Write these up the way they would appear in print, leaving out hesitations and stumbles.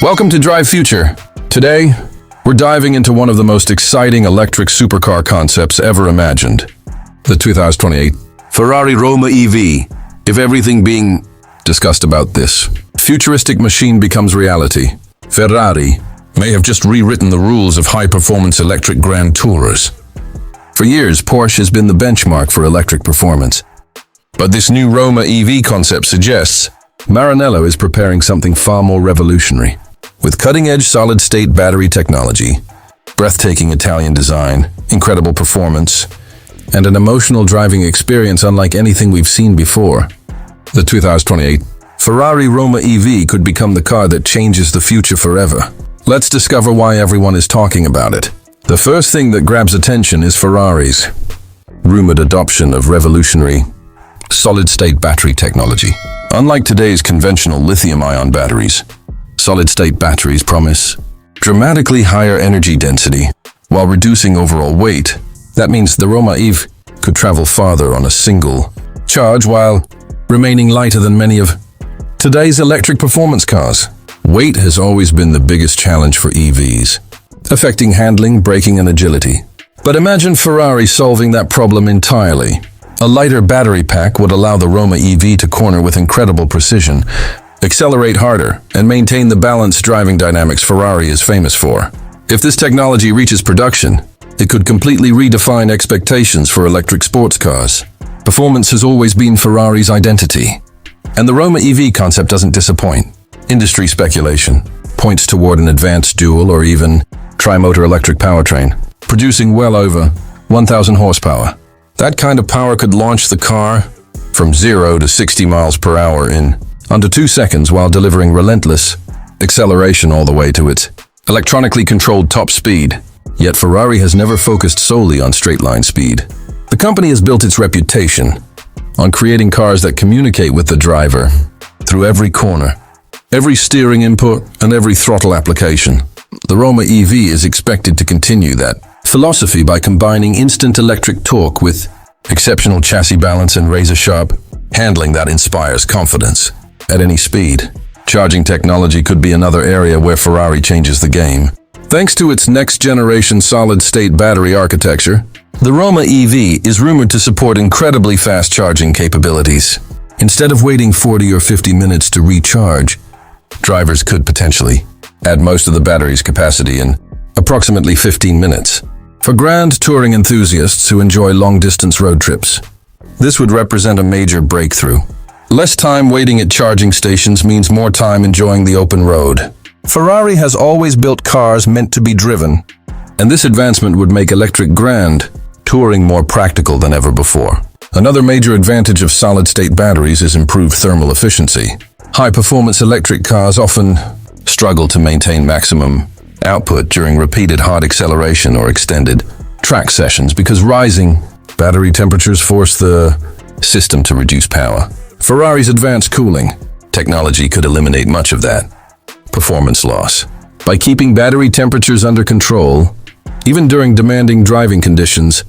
Welcome to Drive Future. Today, we're diving into one of the most exciting electric supercar concepts ever imagined. The 2028 Ferrari Roma EV. If everything being discussed about this futuristic machine becomes reality, Ferrari may have just rewritten the rules of high-performance electric grand tourers. For years, Porsche has been the benchmark for electric performance. But this new Roma EV concept suggests Maranello is preparing something far more revolutionary. With cutting-edge solid-state battery technology, breathtaking Italian design, incredible performance, and an emotional driving experience unlike anything we've seen before, the 2028 Ferrari Roma EV could become the car that changes the future forever. Let's discover why everyone is talking about it. The first thing that grabs attention is Ferrari's rumored adoption of revolutionary solid-state battery technology. Unlike today's conventional lithium-ion batteries, solid-state batteries promise dramatically higher energy density while reducing overall weight. That means the Roma EV could travel farther on a single charge while remaining lighter than many of today's electric performance cars. Weight has always been the biggest challenge for EVs, affecting handling, braking, and agility. But imagine Ferrari solving that problem entirely. A lighter battery pack would allow the Roma EV to corner with incredible precision, accelerate harder, and maintain the balanced driving dynamics Ferrari is famous for. If this technology reaches production, it could completely redefine expectations for electric sports cars. Performance has always been Ferrari's identity, and the Roma EV concept doesn't disappoint. Industry speculation points toward an advanced dual or even tri-motor electric powertrain, producing well over 1,000 horsepower. That kind of power could launch the car from 0 to 60 miles per hour in under 2 seconds while delivering relentless acceleration all the way to its electronically controlled top speed. Yet Ferrari has never focused solely on straight-line speed. The company has built its reputation on creating cars that communicate with the driver through every corner, every steering input, and every throttle application. The Roma EV is expected to continue that philosophy by combining instant electric torque with exceptional chassis balance and razor-sharp handling that inspires confidence at any speed. Charging technology could be another area where Ferrari changes the game. Thanks to its next-generation solid-state battery architecture, the Roma EV is rumored to support incredibly fast charging capabilities. Instead of waiting 40 or 50 minutes to recharge, drivers could potentially add most of the battery's capacity in approximately 15 minutes. For grand touring enthusiasts who enjoy long-distance road trips, this would represent a major breakthrough. Less time waiting at charging stations means more time enjoying the open road. Ferrari has always built cars meant to be driven, and this advancement would make electric grand touring more practical than ever before. Another major advantage of solid-state batteries is improved thermal efficiency. High-performance electric cars often struggle to maintain maximum output during repeated hard acceleration or extended track sessions because rising battery temperatures force the system to reduce power. Ferrari's advanced cooling technology could eliminate much of that performance loss. By keeping battery temperatures under control, even during demanding driving conditions,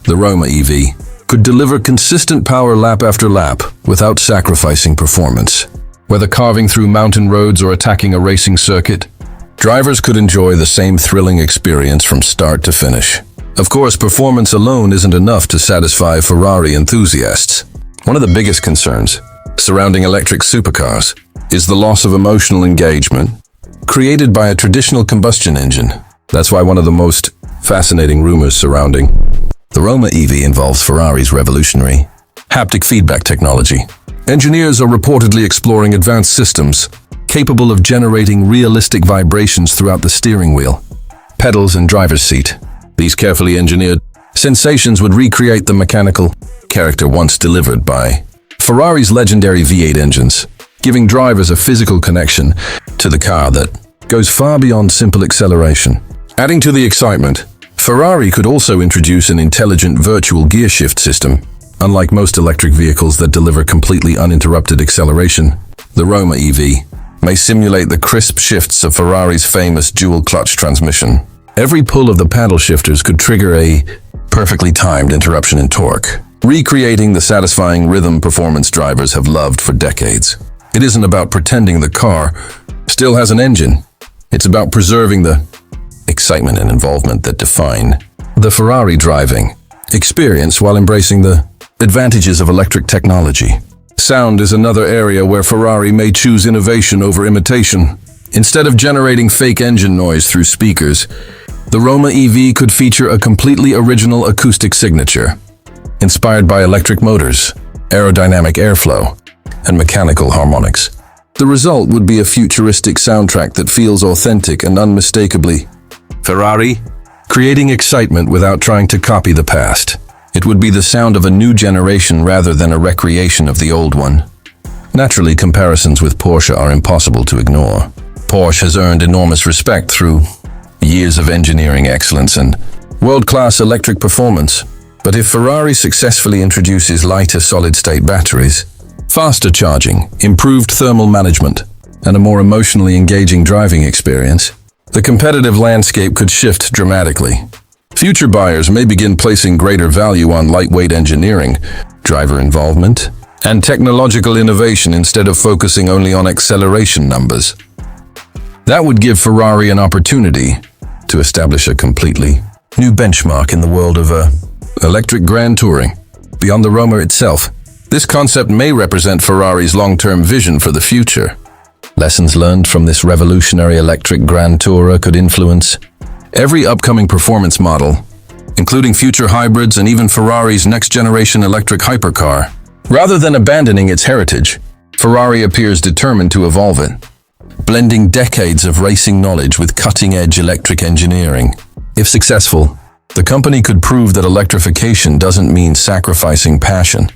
the Roma EV could deliver consistent power lap after lap without sacrificing performance. Whether carving through mountain roads or attacking a racing circuit, drivers could enjoy the same thrilling experience from start to finish. Of course, performance alone isn't enough to satisfy Ferrari enthusiasts. One of the biggest concerns surrounding electric supercars is the loss of emotional engagement created by a traditional combustion engine. That's why one of the most fascinating rumors surrounding the Roma EV involves Ferrari's revolutionary haptic feedback technology. Engineers are reportedly exploring advanced systems capable of generating realistic vibrations throughout the steering wheel, pedals, and driver's seat. These carefully engineered sensations would recreate the mechanical character once delivered by Ferrari's legendary V8 engines, giving drivers a physical connection to the car that goes far beyond simple acceleration. Adding to the excitement, Ferrari could also introduce an intelligent virtual gearshift system. Unlike most electric vehicles that deliver completely uninterrupted acceleration, the Roma EV may simulate the crisp shifts of Ferrari's famous dual-clutch transmission. Every pull of the paddle shifters could trigger a perfectly timed interruption in torque, recreating the satisfying rhythm performance drivers have loved for decades. It isn't about pretending the car still has an engine. It's about preserving the excitement and involvement that define the Ferrari driving experience while embracing the advantages of electric technology. Sound is another area where Ferrari may choose innovation over imitation. Instead of generating fake engine noise through speakers, the Roma EV could feature a completely original acoustic signature, inspired by electric motors, aerodynamic airflow, and mechanical harmonics. The result would be a futuristic soundtrack that feels authentic and unmistakably Ferrari, creating excitement without trying to copy the past. It would be the sound of a new generation rather than a recreation of the old one. Naturally, comparisons with Porsche are impossible to ignore. Porsche has earned enormous respect through years of engineering excellence and world-class electric performance. But if Ferrari successfully introduces lighter solid-state batteries, faster charging, improved thermal management, and a more emotionally engaging driving experience, the competitive landscape could shift dramatically. Future buyers may begin placing greater value on lightweight engineering, driver involvement, and technological innovation instead of focusing only on acceleration numbers. That would give Ferrari an opportunity to establish a completely new benchmark in the world of electric grand touring. Beyond the Roma itself, this concept may represent Ferrari's long-term vision for the future. Lessons learned from this revolutionary electric grand tourer could influence every upcoming performance model, including future hybrids and even Ferrari's next-generation electric hypercar. Rather than abandoning its heritage, Ferrari appears determined to evolve it, blending decades of racing knowledge with cutting-edge electric engineering. If successful, the company could prove that electrification doesn't mean sacrificing passion.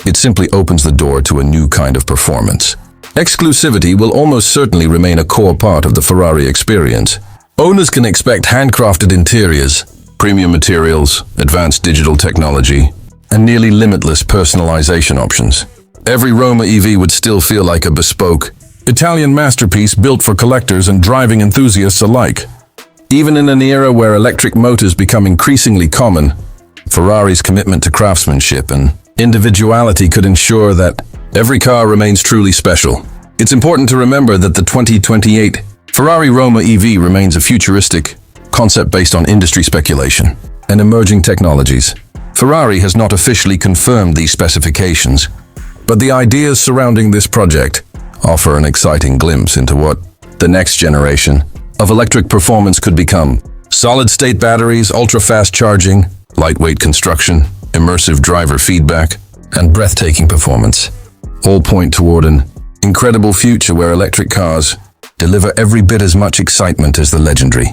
It simply opens the door to a new kind of performance. Exclusivity will almost certainly remain a core part of the Ferrari experience. Owners can expect handcrafted interiors, premium materials, advanced digital technology, and nearly limitless personalization options. Every Roma EV would still feel like a bespoke, Italian masterpiece built for collectors and driving enthusiasts alike. Even in an era where electric motors become increasingly common, Ferrari's commitment to craftsmanship and individuality could ensure that every car remains truly special. It's important to remember that the 2028 Ferrari Roma EV remains a futuristic concept based on industry speculation and emerging technologies. Ferrari has not officially confirmed these specifications, but the ideas surrounding this project offer an exciting glimpse into what the next generation of electric performance could become. Solid-state batteries, ultra-fast charging, lightweight construction, immersive driver feedback, and breathtaking performance all point toward an incredible future where electric cars deliver every bit as much excitement as the legendary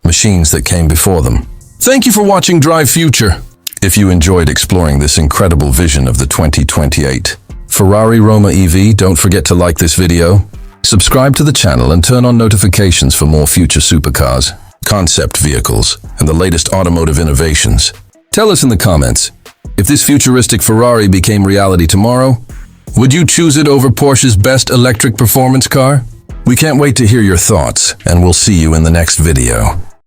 machines that came before them. Thank you for watching Drive Future. If you enjoyed exploring this incredible vision of the 2028 Ferrari Roma EV, don't forget to like this video, subscribe to the channel, and turn on notifications for more future supercars, concept vehicles, and the latest automotive innovations. Tell us in the comments, if this futuristic Ferrari became reality tomorrow, would you choose it over Porsche's best electric performance car? We can't wait to hear your thoughts, and we'll see you in the next video.